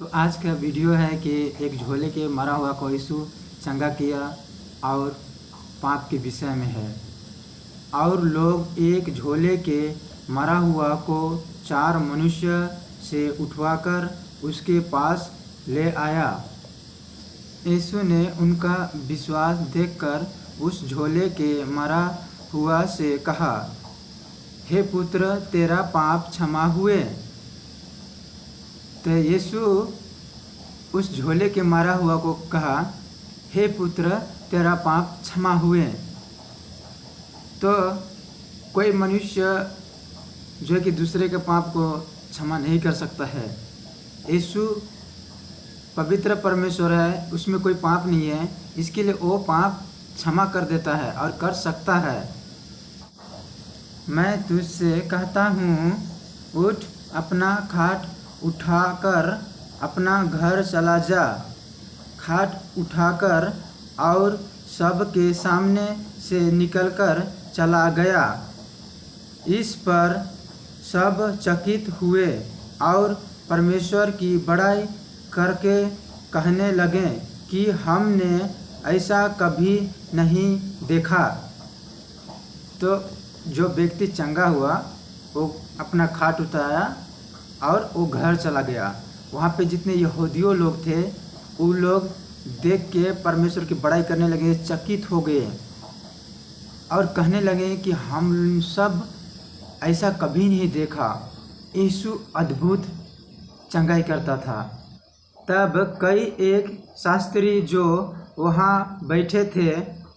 तो आज का वीडियो है कि एक झोले के मरा हुआ को यीशु चंगा किया और पाप के विषय में है। और लोग एक झोले के मरा हुआ को 4 मनुष्य से उठवाकर उसके पास ले आया। यीशु ने उनका विश्वास देखकर उस झोले के मरा हुआ से कहा, हे पुत्र, तेरा पाप क्षमा हुए। तो यीशु उस झोले के मारा हुआ को कहा, हे पुत्र, तेरा पाप क्षमा हुए। तो कोई मनुष्य जो कि दूसरे के पाप को क्षमा नहीं कर सकता है। यीशु पवित्र परमेश्वर है, उसमें कोई पाप नहीं है, इसके लिए वो पाप क्षमा कर देता है और कर सकता है। मैं तुझसे कहता हूँ, उठ, अपना खाट उठाकर अपना घर चला जा। खाट उठाकर और सबके सामने से निकलकर चला गया। इस पर सब चकित हुए और परमेश्वर की बड़ाई करके कहने लगे कि हमने ऐसा कभी नहीं देखा। तो जो व्यक्ति चंगा हुआ वो अपना खाट उठाया और वो घर चला गया। वहाँ पे जितने यहूदियों लोग थे वो लोग देख के परमेश्वर की बड़ाई करने लगे, चकित हो गए और कहने लगे कि हम सब ऐसा कभी नहीं देखा। यीशु अद्भुत चंगाई करता था। तब कई एक शास्त्री जो वहाँ बैठे थे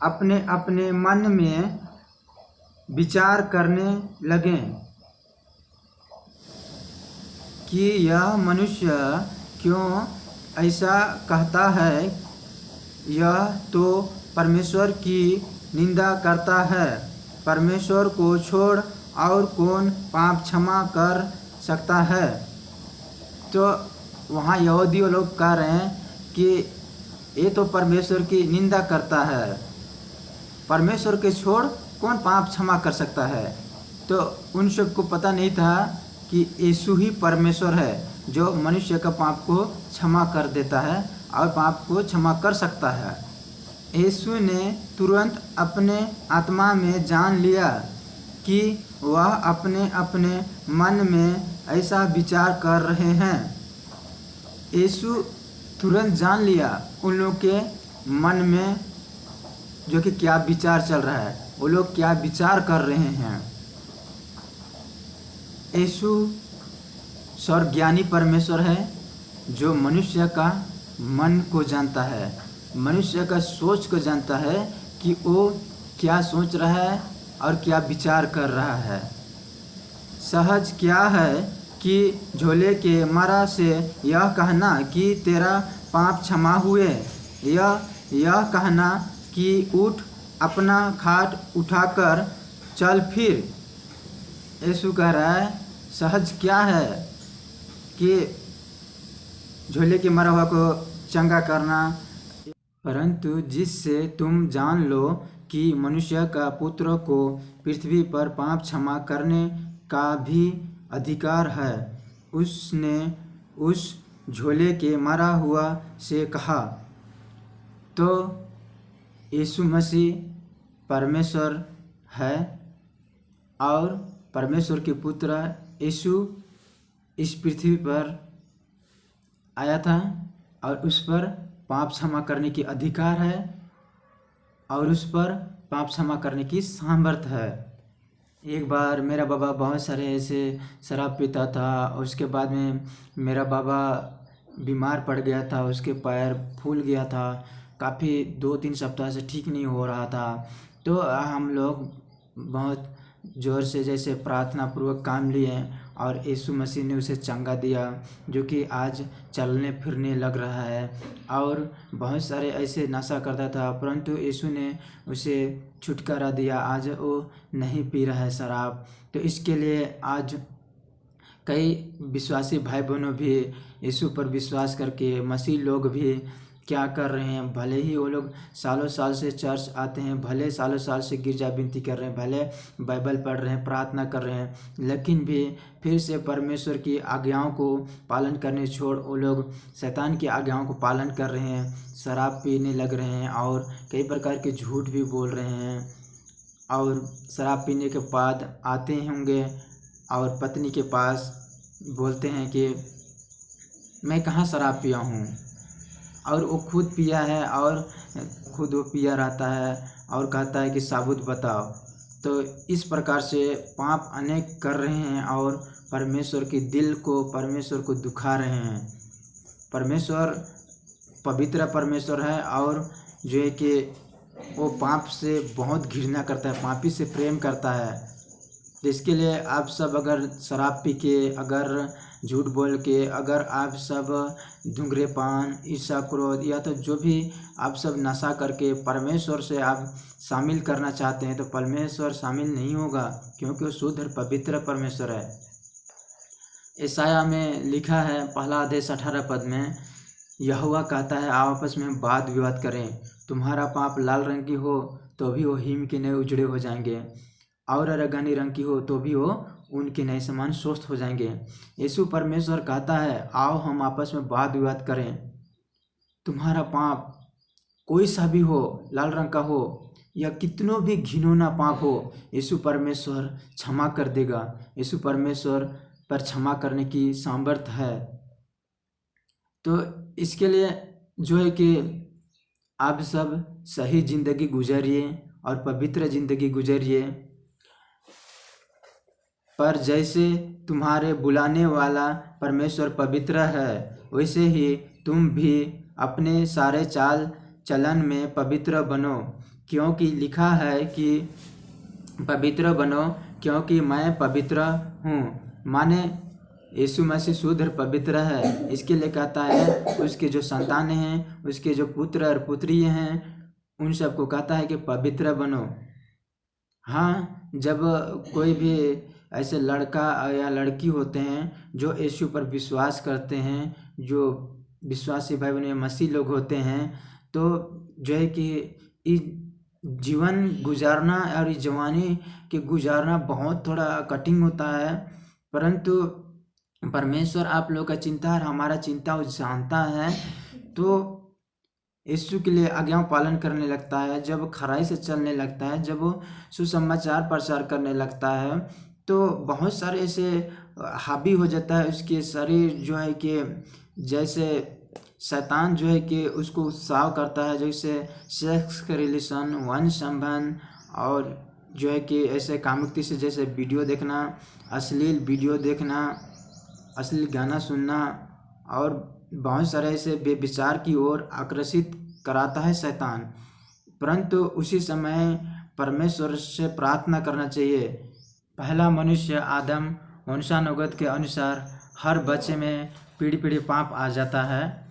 अपने अपने मन में विचार करने लगे कि यह मनुष्य क्यों ऐसा कहता है। यह तो परमेश्वर की निंदा करता है। परमेश्वर को छोड़ और कौन पाप क्षमा कर सकता है। तो वहाँ यहूदी लोग कह रहे हैं कि ये तो परमेश्वर की निंदा करता है, परमेश्वर के छोड़ कौन पाप क्षमा कर सकता है। तो उन सबको पता नहीं था कि यीशु ही परमेश्वर है जो मनुष्य का पाप को क्षमा कर देता है और पाप को क्षमा कर सकता है। यीशु ने तुरंत अपने आत्मा में जान लिया कि वह अपने अपने मन में ऐसा विचार कर रहे हैं। यीशु तुरंत जान लिया उन लोग के मन में जो कि क्या विचार चल रहा है, वो लोग क्या विचार कर रहे हैं। यीशु सर्वज्ञानी परमेश्वर है जो मनुष्य का मन को जानता है, मनुष्य का सोच को जानता है कि वो क्या सोच रहा है और क्या विचार कर रहा है। सहज क्या है कि झोले के मरा से यह कहना कि तेरा पाप क्षमा हुए, यह कहना कि उठ, अपना खाट उठाकर चल फिर। यीशु कह रहा है सहज क्या है कि झोले के मरा हुआ को चंगा करना, परंतु जिससे तुम जान लो कि मनुष्य का पुत्र को पृथ्वी पर पाप क्षमा करने का भी अधिकार है। उसने उस झोले के मरा हुआ से कहा। तो यीशु मसीह परमेश्वर है और परमेश्वर के पुत्र यीशु इस पृथ्वी पर आया था और उस पर पाप क्षमा करने की अधिकार है और उस पर पाप क्षमा करने की सामर्थ्य है। एक बार मेरा बाबा बहुत सारे ऐसे शराब पीता था। उसके बाद में मेरा बाबा बीमार पड़ गया था, उसके पैर फूल गया था, काफ़ी 2-3 सप्ताह से ठीक नहीं हो रहा था। तो हम लोग बहुत ज़ोर से जैसे प्रार्थना पूर्वक काम लिए और यीशु मसीह ने उसे चंगा दिया, जो कि आज चलने फिरने लग रहा है। और बहुत सारे ऐसे नशा करता था परंतु यीशु ने उसे छुटकारा दिया, आज वो नहीं पी रहा है शराब। तो इसके लिए आज कई विश्वासी भाई बहनों भी यीशु पर विश्वास करके, मसीह लोग भी क्या कर रहे हैं। भले ही वो लोग सालों साल से चर्च आते हैं, भले सालों साल से गिरजा विनती कर रहे हैं, भले बाइबल पढ़ रहे हैं, प्रार्थना कर रहे हैं, लेकिन भी फिर से परमेश्वर की आज्ञाओं को पालन करने छोड़ वो लोग शैतान की आज्ञाओं को पालन कर रहे हैं, शराब पीने लग रहे हैं और कई प्रकार के झूठ भी बोल रहे हैं। और शराब पीने के बाद आते होंगे और पत्नी के पास बोलते हैं कि मैं कहाँ शराब पिया हूँ, और वो खुद पिया है और खुद वो पिया रहता है और कहता है कि साबुत बताओ। तो इस प्रकार से पाप अनेक कर रहे हैं और परमेश्वर के दिल को, परमेश्वर को दुखा रहे हैं। परमेश्वर पवित्र परमेश्वर है और जो है कि वो पाप से बहुत घृणा करता है, पापी से प्रेम करता है। जिसके लिए आप सब अगर शराब पी के, अगर झूठ बोल के, अगर आप सब धूम्रपान, ईर्ष्या, क्रोध या तो जो भी आप सब नशा करके परमेश्वर से आप शामिल करना चाहते हैं, तो परमेश्वर शामिल नहीं होगा, क्योंकि वो शुद्ध और पवित्र परमेश्वर है। यशायाह में लिखा है 1 अध्याय 18 पद में, यहोवा कहता है आओ आपस में वाद विवाद करें, तुम्हारा पाप लाल रंग की हो तो भी वो हिम के नए उजड़े हो जाएंगे, और रंगानी रंग की हो तो भी वो उनके नए समान स्वस्थ हो जाएंगे। यीशु परमेश्वर कहता है आओ हम आपस में वाद विवाद करें, तुम्हारा पाप कोई सा भी हो, लाल रंग का हो या कितनों भी घिनौना पाप हो, यीशु परमेश्वर क्षमा कर देगा। यीशु परमेश्वर पर क्षमा करने की सामर्थ्य है। तो इसके लिए जो है कि आप सब सही जिंदगी गुजारिए और पवित्र जिंदगी गुजारिए। पर जैसे तुम्हारे बुलाने वाला परमेश्वर पवित्र है, वैसे ही तुम भी अपने सारे चाल चलन में पवित्र बनो, क्योंकि लिखा है कि पवित्र बनो क्योंकि मैं पवित्र हूँ। माने यीशु मसीह शुद्ध और पवित्र है, इसके लिए कहता है उसके जो संतान हैं, उसके जो पुत्र और पुत्री हैं, उन सबको कहता है कि पवित्र बनो। हाँ, जब कोई भी ऐसे लड़का या लड़की होते हैं जो यीशु पर विश्वास करते हैं, जो विश्वासी भाई बहन मसीह लोग होते हैं, तो जो है कि इस जीवन गुजारना और इस जवानी के गुजारना बहुत थोड़ा कठिन होता है, परंतु परमेश्वर आप लोग का चिंता और हमारा चिंता वो जानता है। तो यीशु के लिए आज्ञा पालन करने लगता है, जब खराई से चलने लगता है, जब वो सुसमाचार प्रचार करने लगता है, तो बहुत सारे ऐसे हावी हो जाता है उसके शरीर, जो है कि जैसे शैतान जो है कि उसको उत्साह करता है, जैसे सेक्स के रिलेशन, वन संबंध, और जो है कि ऐसे कामुकता से जैसे वीडियो देखना, अश्लील वीडियो देखना, अश्लील गाना सुनना, और बहुत सारे ऐसे बेविचार की ओर आकर्षित कराता है शैतान। परंतु उसी समय परमेश्वर से प्रार्थना करना चाहिए। पहला मनुष्य आदम वंशानुगत के अनुसार हर बच्चे में पीढ़ी पीढ़ी पाप आ जाता है।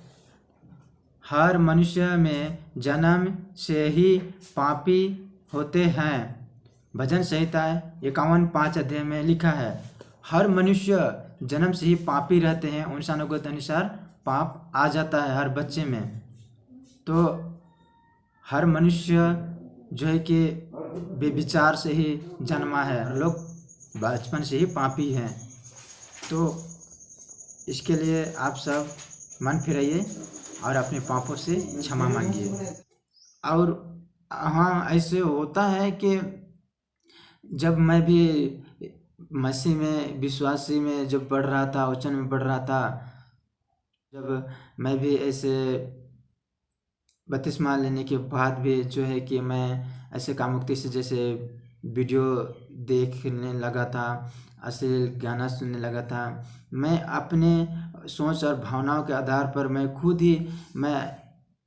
हर मनुष्य में जन्म से ही पापी होते हैं। भजन संहिता 51:5 अध्याय में लिखा है हर मनुष्य जन्म से ही पापी रहते हैं, वंशानुगत अनुसार पाप आ जाता है हर बच्चे में। तो हर मनुष्य जो है कि बेविचार से ही जन्मा है, लोग बचपन से ही पापी हैं। तो इसके लिए आप सब मन फिराइए और अपने पापों से क्षमा मांगिए। और हाँ, ऐसे होता है कि जब मैं भी मसीह में, विश्वासी में जब बढ़ रहा था, वचन में बढ़ रहा था, जब मैं भी ऐसे बपतिस्मा लेने के बाद भी जो है कि मैं ऐसे कामुकता से जैसे वीडियो देखने लगा था, अश्लील गाना सुनने लगा था। मैं अपने सोच और भावनाओं के आधार पर मैं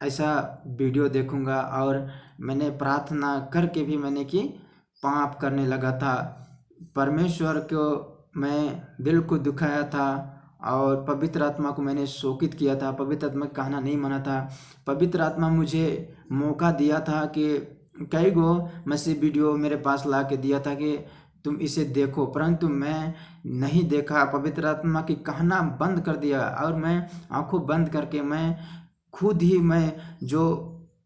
ऐसा वीडियो देखूंगा, और मैंने प्रार्थना करके भी मैंने कि पाप करने लगा था। परमेश्वर को मैं दिल को दुखाया था और पवित्र आत्मा को मैंने शोकित किया था, पवित्र आत्मा का कहना नहीं माना था। पवित्र आत्मा मुझे मौका दिया था कि कई गो मसीह वीडियो मेरे पास ला के दिया था कि तुम इसे देखो, परंतु मैं नहीं देखा। पवित्र आत्मा की कहना बंद कर दिया और मैं आंखों बंद करके मैं खुद ही मैं जो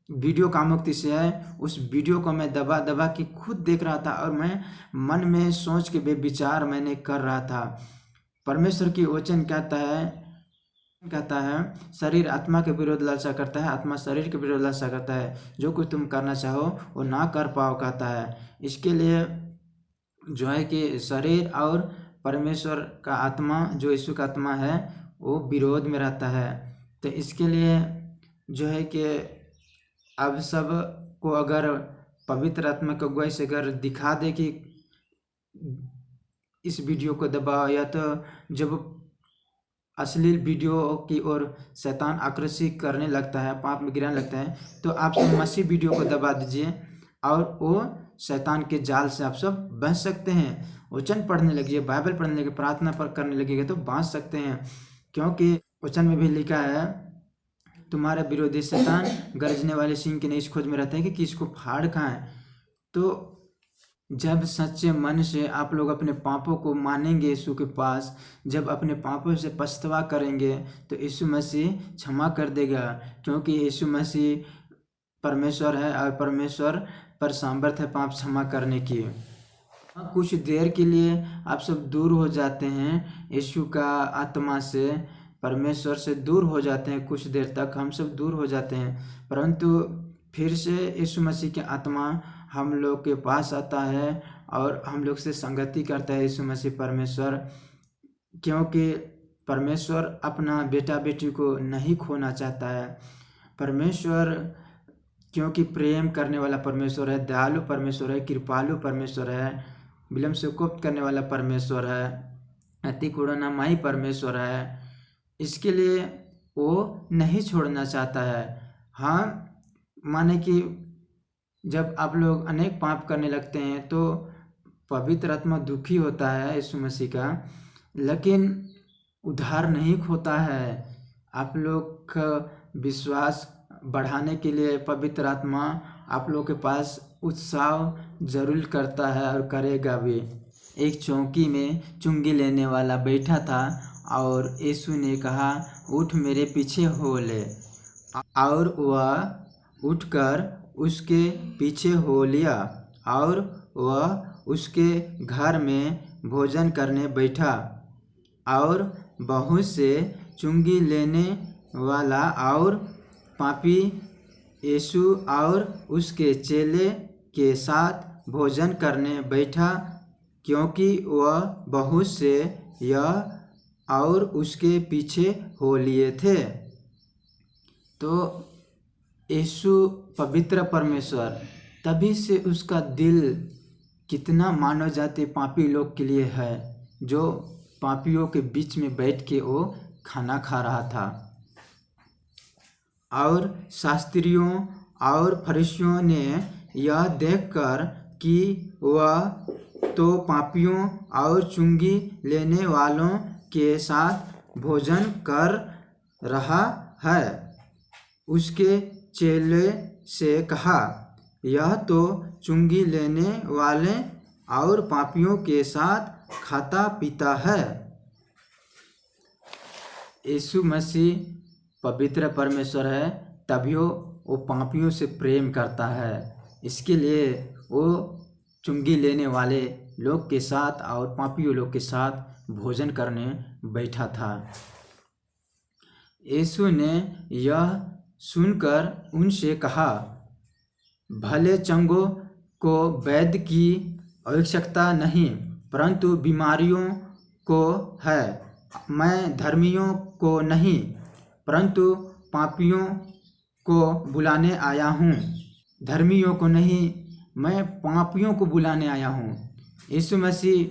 वीडियो कामुक्ति से है उस वीडियो को मैं दबा दबा के खुद देख रहा था और मैं मन में सोच के बेविचार मैंने कर रहा था। परमेश्वर की वचन कहता है शरीर आत्मा के विरोध लालसा करता है, आत्मा शरीर के विरोध लालसा करता है, जो कुछ तुम करना चाहो वो ना कर पाओ कहता है। इसके लिए जो है कि शरीर और परमेश्वर का आत्मा जो यीशु का आत्मा है वो विरोध में रहता है। तो इसके लिए जो है कि अब सब को अगर पवित्र आत्मा की अगुवाई से अगर दिखा दे कि इस वीडियो को दबाओ, या तो जब अश्लील वीडियो की ओर शैतान आकर्षित करने लगता है, पाप में गिराने लगता है, तो आप सब मसीह वीडियो को दबा दीजिए और वो शैतान के जाल से आप सब बच सकते हैं। वचन पढ़ने लगिए, बाइबल पढ़ने लगिए, प्रार्थना पर करने लगेंगे तो बाँच सकते हैं। क्योंकि वचन में भी लिखा है तुम्हारे विरोधी शैतान गरजने वाले सिंह की नई खोज में रहते हैं कि किसको फाड़ खाएं। तो जब सच्चे मन से आप लोग अपने पापों को मानेंगे यीशु के पास, जब अपने पापों से पछतावा करेंगे तो यीशु मसीह क्षमा कर देगा, क्योंकि यीशु मसीह परमेश्वर है और परमेश्वर पर सामर्थ है पाप क्षमा करने की। कुछ देर के लिए आप सब दूर हो जाते हैं यीशु का आत्मा से, परमेश्वर से दूर हो जाते हैं, कुछ देर तक हम सब दूर हो जाते हैं, परंतु फिर से यीशु मसीह की आत्मा हम लोग के पास आता है और हम लोग से संगति करता है यीशु मसीह परमेश्वर। क्योंकि परमेश्वर अपना बेटा बेटी को नहीं खोना चाहता है। परमेश्वर क्योंकि प्रेम करने वाला परमेश्वर है, दयालु परमेश्वर है, कृपालु परमेश्वर है, विलम्ब से कोप करने वाला परमेश्वर है, अति करुणामयी परमेश्वर है। इसके लिए वो नहीं छोड़ना चाहता है। हाँ, माने कि जब आप लोग अनेक पाप करने लगते हैं तो पवित्र आत्मा दुखी होता है यीशु मसीह का, लेकिन उद्धार नहीं खोता है। आप लोग का विश्वास बढ़ाने के लिए पवित्र आत्मा आप लोग के पास उत्साह जरूर करता है और करेगा भी। एक चौकी में चुंगी लेने वाला बैठा था और यीशु ने कहा उठ मेरे पीछे हो ले, और वह उठकर उसके पीछे हो लिया और वह उसके घर में भोजन करने बैठा। और बहुत से चुंगी लेने वाला और पापी यीशु और उसके चेले के साथ भोजन करने बैठा, क्योंकि वह बहुत से यह और उसके पीछे हो लिए थे। तो यीशु पवित्र परमेश्वर, तभी से उसका दिल कितना मानव जाति पापी लोग के लिए है, जो पापियों के बीच में बैठ के वो खाना खा रहा था। और शास्त्रियों और फरीसियों ने यह देखकर कि वह तो पापियों और चुंगी लेने वालों के साथ भोजन कर रहा है, उसके चेले से कहा यह तो चुंगी लेने वाले और पापियों के साथ खाता पीता है। यीशु मसीह पवित्र परमेश्वर है, तभी वो पापियों से प्रेम करता है। इसके लिए वो चुंगी लेने वाले लोग के साथ और पापियों लोग के साथ भोजन करने बैठा था। यीशु ने यह सुनकर उनसे कहा भले चंगों को वैद्य की आवश्यकता नहीं, परंतु बीमारियों को है। मैं धर्मियों को नहीं परंतु पापियों को बुलाने आया हूँ। धर्मियों को नहीं, मैं पापियों को बुलाने आया हूँ। यीशु मसीह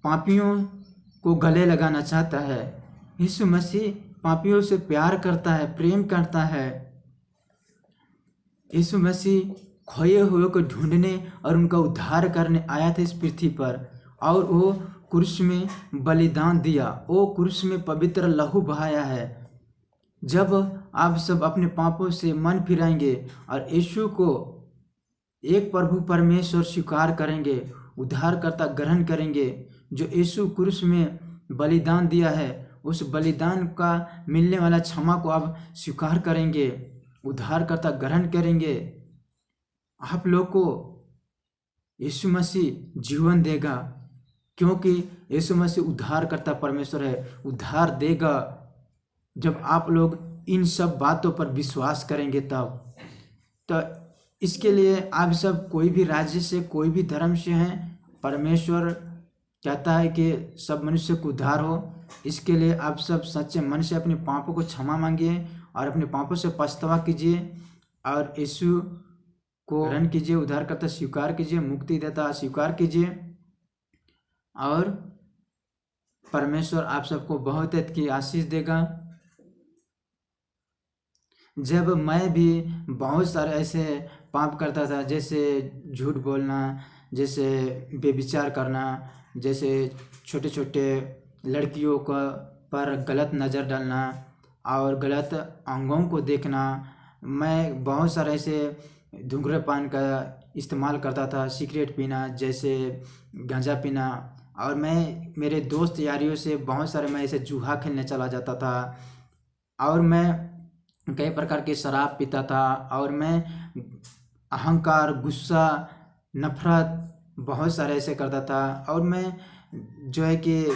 पापियों को गले लगाना चाहता है। यीशु मसीह पापियों से प्यार करता है, प्रेम करता है। यीशु मसीह खोए हुए को ढूंढने और उनका उद्धार करने आया था इस पृथ्वी पर, और वो क्रूस में बलिदान दिया, वो क्रूस में पवित्र लहू बहाया है। जब आप सब अपने पापों से मन फिराएंगे और यीशु को एक प्रभु परमेश्वर स्वीकार करेंगे, उद्धारकर्ता ग्रहण करेंगे, जो यीशु क्रूस में बलिदान दिया है उस बलिदान का मिलने वाला क्षमा को आप स्वीकार करेंगे, उद्धारकर्ता ग्रहण करेंगे, आप लोग को यीशु मसीह जीवन देगा, क्योंकि यीशु मसीह उद्धारकर्ता परमेश्वर है, उद्धार देगा। जब आप लोग इन सब बातों पर विश्वास करेंगे तब तो इसके लिए आप सब कोई भी राज्य से, कोई भी धर्म से हैं, परमेश्वर कहता है कि सब मनुष्य को उद्धार हो। इसके लिए आप सब सच्चे मन से अपने पापों को क्षमा मांगिए और अपने पापों से पछतावा कीजिए और यीशु को ग्रहण कीजिए, उद्धारकर्ता स्वीकार कीजिए, मुक्तिदाता स्वीकार कीजिए और परमेश्वर आप सबको बहुत की आशीष देगा। जब मैं भी बहुत सारे ऐसे पाप करता था, जैसे झूठ बोलना, जैसे बेविचार करना, जैसे छोटे छोटे लड़कियों को पर गलत नज़र डालना और गलत अंगों को देखना, मैं बहुत सारे ऐसे धूम्रपान का इस्तेमाल करता था, सिगरेट पीना, जैसे गांजा पीना, और मैं मेरे दोस्त यारियों से बहुत सारे मैं ऐसे जुआ खेलने चला जाता था और मैं कई प्रकार के शराब पीता था और मैं अहंकार, गुस्सा, नफरत बहुत सारे ऐसे करता था और मैं जो है कि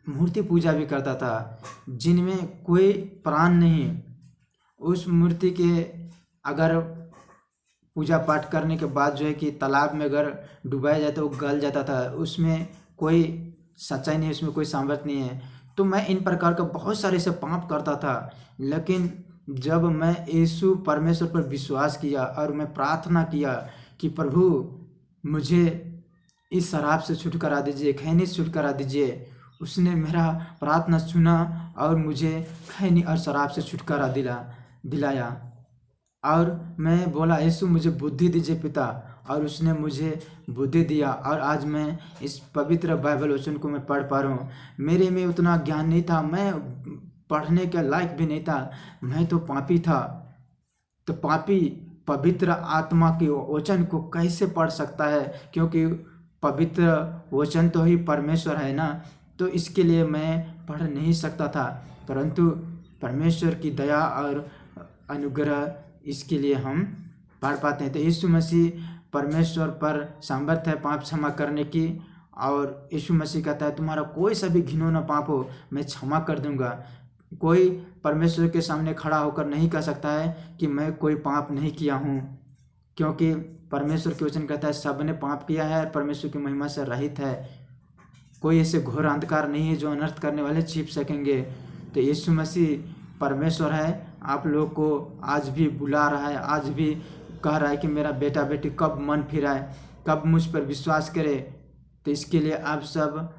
मूर्ति पूजा भी करता था जिनमें कोई प्राण नहीं। उस मूर्ति के अगर पूजा पाठ करने के बाद जो है कि तालाब में अगर डुबाया जाए तो वो गल जाता था, उसमें कोई सच्चाई नहीं, उसमें कोई सामर्थ्य नहीं है। तो मैं इन प्रकार का बहुत सारे से पाप करता था, लेकिन जब मैं यीशु परमेश्वर पर विश्वास किया और मैं प्रार्थना किया कि प्रभु मुझे इस शराब से छुटकारा दीजिए, खैनी से छुटकारा दीजिए, उसने मेरा प्रार्थना सुना और मुझे खैनी और शराब से छुटकारा दिलाया। और मैं बोला यीशु मुझे बुद्धि दीजिए पिता, और उसने मुझे बुद्धि दिया और आज मैं इस पवित्र बाइबल वचन को मैं पढ़ पा रहा हूँ। मेरे में उतना ज्ञान नहीं था, मैं पढ़ने के लायक भी नहीं था, मैं तो पापी था। तो पापी पवित्र आत्मा के वचन को कैसे पढ़ सकता है, क्योंकि पवित्र वचन तो ही परमेश्वर है ना। तो इसके लिए मैं पढ़ नहीं सकता था, परंतु परमेश्वर की दया और अनुग्रह इसके लिए हम पढ़ पाते हैं। तो यीशु मसीह परमेश्वर पर सामर्थ्य है पाप क्षमा करने की, और यीशु मसीह कहता है तुम्हारा कोई सा भी घिनौना पाप हो मैं क्षमा कर दूंगा। कोई परमेश्वर के सामने खड़ा होकर नहीं कह सकता है कि मैं कोई पाप नहीं किया हूँ, क्योंकि परमेश्वर के वचन कहता है सबने पाप किया है, परमेश्वर की महिमा से रहित है। कोई ऐसे घोर अंधकार नहीं है जो अनर्थ करने वाले छिप सकेंगे। तो यीशु मसीह परमेश्वर है, आप लोग को आज भी बुला रहा है, आज भी कह रहा है कि मेरा बेटा बेटी कब मन फिराए, कब मुझ पर विश्वास करे। तो इसके लिए आप सब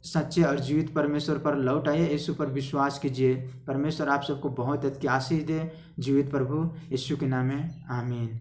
सच्चे और जीवित परमेश्वर पर लौट आइए, यीशु पर विश्वास कीजिए। परमेश्वर आप सबको बहुत अच्छी आशीष दे। जीवित प्रभु यीशु के नाम में आमीन।